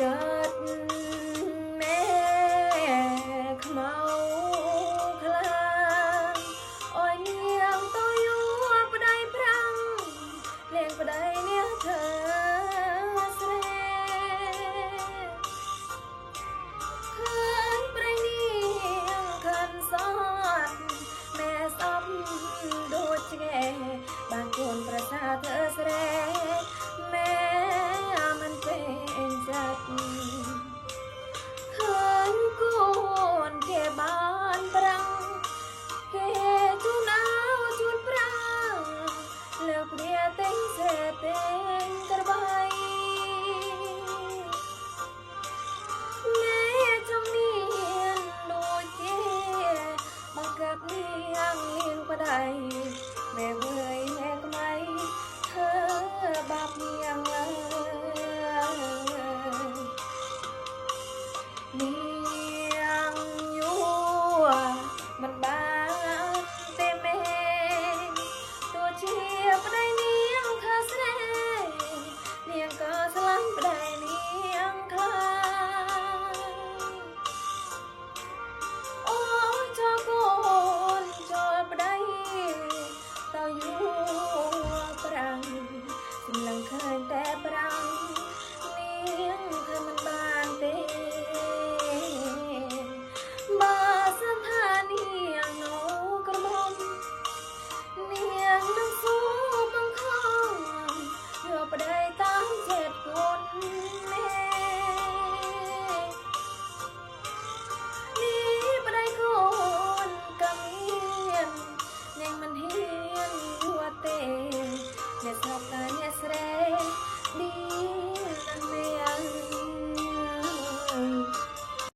จัดแม่ขมเอาคลางอ้อยเนียงตัวอยู่ปะไดพรังเลี้ยงปะไดเนี่ยเธอเสรเขินปะไดเนียงขันซอดแม่ซ้ำดูดแก่บางคนประสาเธอเสรแม่มันเป็นจัดเขินกูนเก็บบานปรังเกจุนเอาจุนปรังเลือกเรียเต็งเสเต็งกระบายแม่จำเนียนดูเจมากับเนียงเลี้ยงปะไดแม่เบื่อแม่ก็ไม่เธอบาปเนียงเลยเนียงอยู่มันบางเต็มเองตัวเชียบได้เนียงคาเสน่เนียงก็สลังได้เนียงคลาโอ้จอโกนจอปได้เต่าอยู่ปรังกำลังเคยแต่ปรังเนียงเธอมันบานเต็บาสัมผัสเนียงโนกระมอมเนียงน้ำสูบังคองเยอะไปได้ตาม7 คนแม่นี่ไปได้คนกะเมียนยังมันเฮียนหัวเตะเนี่ยชอบได้